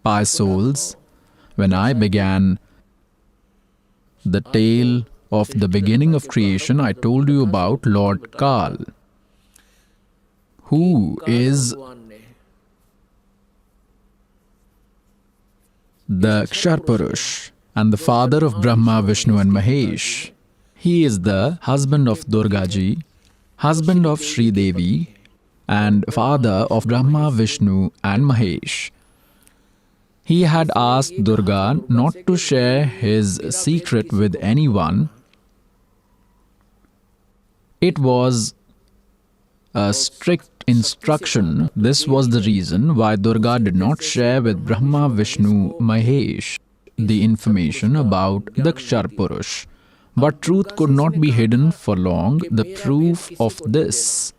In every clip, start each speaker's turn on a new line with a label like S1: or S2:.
S1: pious souls, when I began the tale of the beginning of creation, I told you about Lord Kal, who is the Akshar Purush and the father of Brahma, Vishnu and Mahesh. He is the husband of Durga Ji, husband of Sri Devi, and father of Brahma, Vishnu and Mahesh. He had asked Durga not to share his secret with anyone. It was a strict instruction. This was the reason why Durga did not share with Brahma, Vishnu, Mahesh the information about the Akshar Purush. But truth could not be hidden for long. The proof of this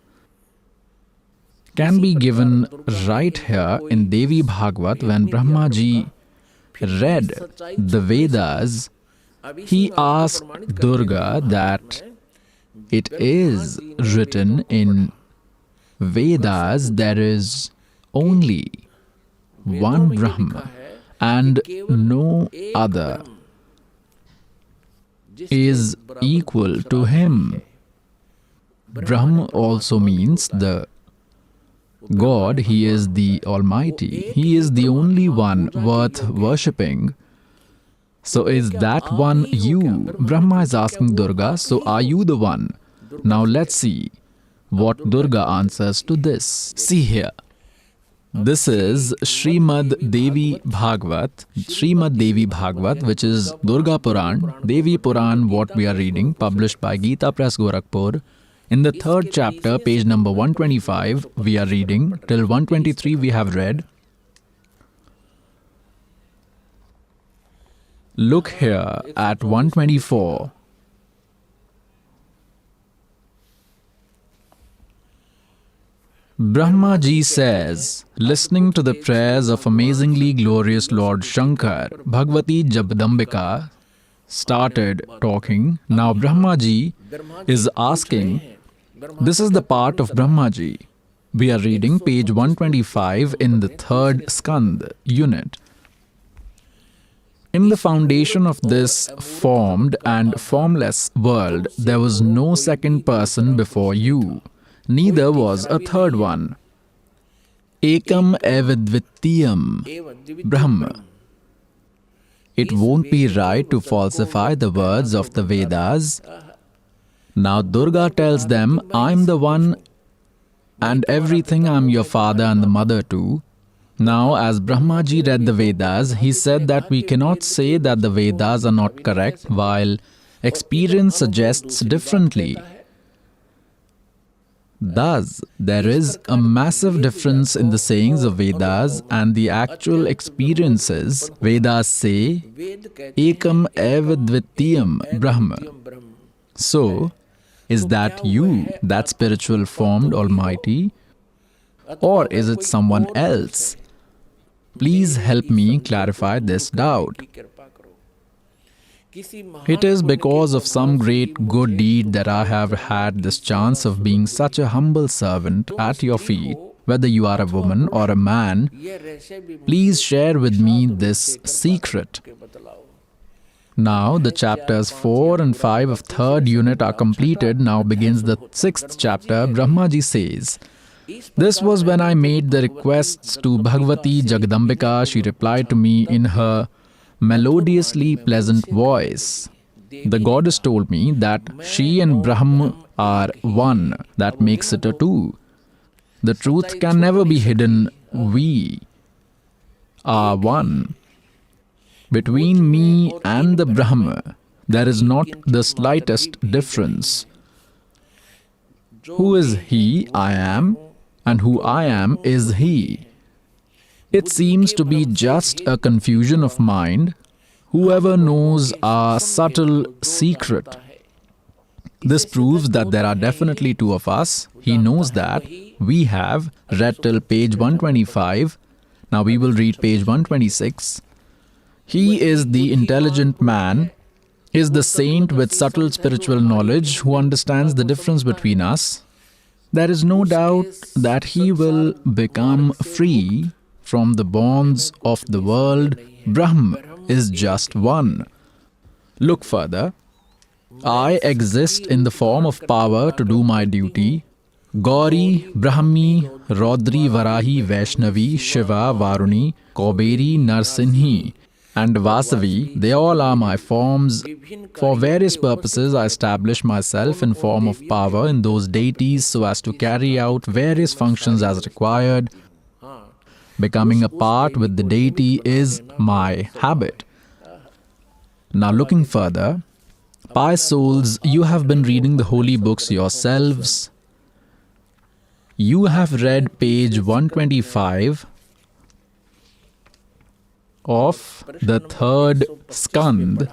S1: can be given right here in Devi Bhagvat. When Brahma Ji read the Vedas, he asked Durga that it is written in Vedas there is only one Brahma and no other is equal to him. Brahma also means the God. He is the Almighty. He is the only one worth worshipping. So is that one you? Brahma is asking Durga, so are you the one? Now let's see what Durga answers to this. See here. This is Srimad Devi Bhagvat. Srimad Devi Bhagvat, which is Durga Puran. Devi Puran, what we are reading, published by Gita Press, Gorakhpur. In the 3rd chapter, page number 125, we are reading. Till 123 we have read. Look here at 124. Brahma Ji says, listening to the prayers of amazingly glorious Lord Shankar, Bhagavati Jagdambika started talking. Now Brahma Ji is asking, this is the part of Brahma Ji. We are reading page 125 in the 3rd Skand unit. In the foundation of this formed and formless world, there was no second person before you. Neither was a third one. Ekam evidvityam Brahma. It won't be right to falsify the words of the Vedas. Now Durga tells them, I'm the one and everything. I'm your father and the mother too. Now as Brahma Ji read the Vedas, he said that we cannot say that the Vedas are not correct while experience suggests differently. Thus, there is a massive difference in the sayings of Vedas and the actual experiences. Vedas say, Ekam eva dvitiyam Brahma. So, is that you, that spiritual formed Almighty? Or is it someone else? Please help me clarify this doubt. It is because of some great good deed that I have had this chance of being such a humble servant at your feet. Whether you are a woman or a man, please share with me this secret. Now the chapters 4 and 5 of 3rd unit are completed. Now begins the 6th chapter. Brahma Ji says, this was when I made the requests to Bhagavati Jagdambika. She replied to me in her melodiously pleasant voice. The goddess told me that she and Brahma are one. That makes it a two. The truth can never be hidden. We are one. Between me and the Brahma, there is not the slightest difference. Who is he? I am. And who I am is he. It seems to be just a confusion of mind. Whoever knows our subtle secret. This proves that there are definitely two of us. He knows that. We have read till page 125. Now we will read page 126. He is the intelligent man, is the saint with subtle spiritual knowledge who understands the difference between us. There is no doubt that he will become free from the bonds of the world. Brahm is just one. Look further. I exist in the form of power to do my duty. Gauri, Brahmi, Rodri, Varahi, Vaishnavi, Shiva, Varuni, Kauberi, Narsinhi, and Vasavi, they all are my forms. For various purposes, I establish myself in form of power in those deities so as to carry out various functions as required. Becoming a part with the deity is my habit. Now looking further, pious souls, you have been reading the holy books yourselves. You have read page 125 of the third skand.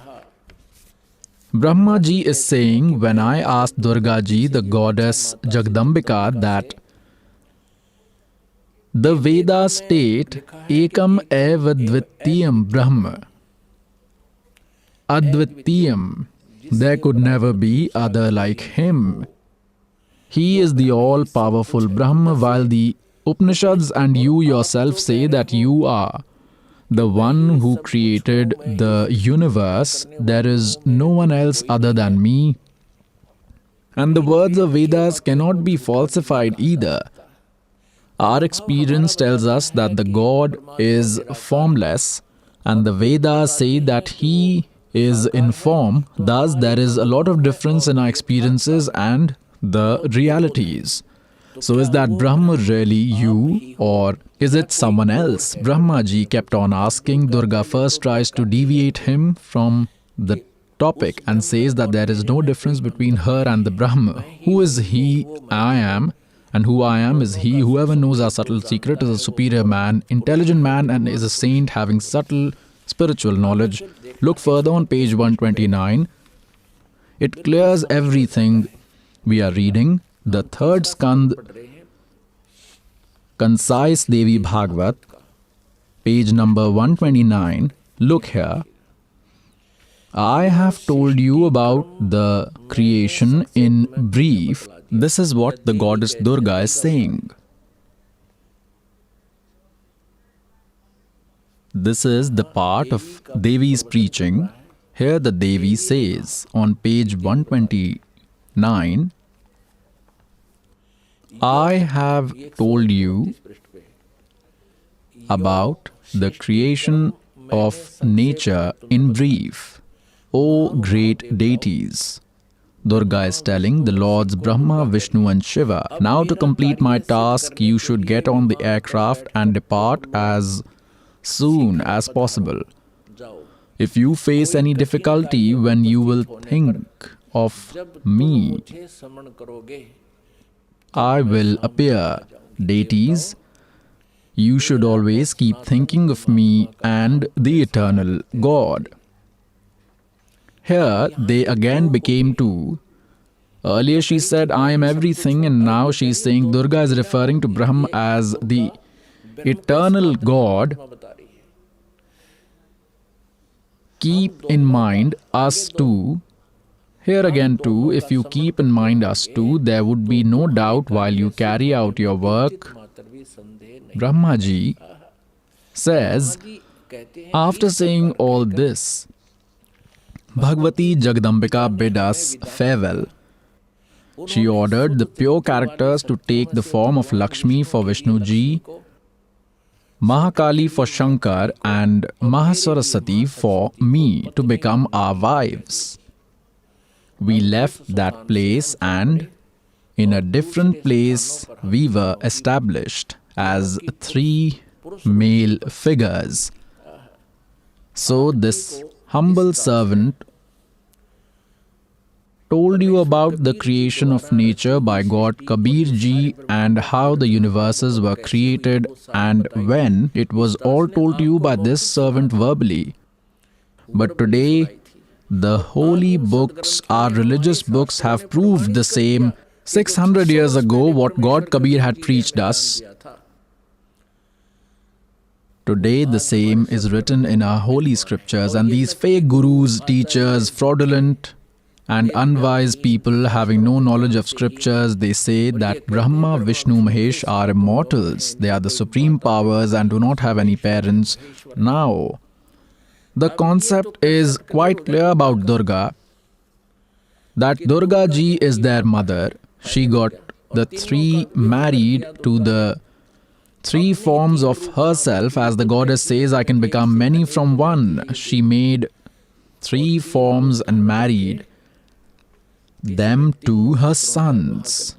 S1: Brahma ji is saying, when I asked Durga ji, the goddess Jagdambika, that the Vedas state ekam eva dvitiyam Brahma, advitiyam, there could never be other like him. He is the all-powerful Brahma, while the Upanishads and you yourself say that you are the one who created the universe. There is no one else other than me. And the words of Vedas cannot be falsified either. Our experience tells us that the God is formless, and the Vedas say that He is in form. Thus, there is a lot of difference in our experiences and the realities. So is that Brahma really you, or is it someone else? Brahma ji kept on asking. Durga first tries to deviate him from the topic and says that there is no difference between her and the Brahma. Who is he? I am. And who I am is he. Whoever knows our subtle secret is a superior man, intelligent man, and is a saint having subtle spiritual knowledge. Look further on page 129. It clears everything we are reading. The third skand, Concise Devi Bhagavad, page number 129. Look here. I have told you about the creation in brief. This is what the goddess Durga is saying. This is the part of Devi's preaching. Here the Devi says on page 129, I have told you about the creation of nature in brief, O great deities. Durga is telling the Lords Brahma, Vishnu and Shiva, now to complete my task, you should get on the aircraft and depart as soon as possible. If you face any difficulty when you will think of me, I will appear. Deities, you should always keep thinking of me and the eternal God. Here they again became two. Earlier she said, I am everything, and now she is saying Durga is referring to Brahma as the eternal God. Keep in mind us too. Here again too, if you keep in mind us too, there would be no doubt while you carry out your work. Brahma ji says, after saying all this, Bhagavati Jagdambika bid us farewell. She ordered the pure characters to take the form of Lakshmi for Vishnu ji, Mahakali for Shankar, and Mahasaraswati for me to become our wives. We left that place, and in a different place we were established as three male figures. So this humble servant told you about the creation of nature by God Kabir ji and how the universes were created, and when it was all told to you by this servant verbally. But today, the holy books, our religious books, have proved the same. 600 years ago, what God Kabir had preached us, today the same is written in our holy scriptures, and these fake gurus, teachers, fraudulent And unwise people having no knowledge of scriptures, they say that Brahma, Vishnu, Mahesh are immortals. They are the supreme powers and do not have any parents. Now, the concept is quite clear about Durga, that Durga ji is their mother. She got the three married to the three forms of herself. As the goddess says, I can become many from one. She made three forms and married them to her sons.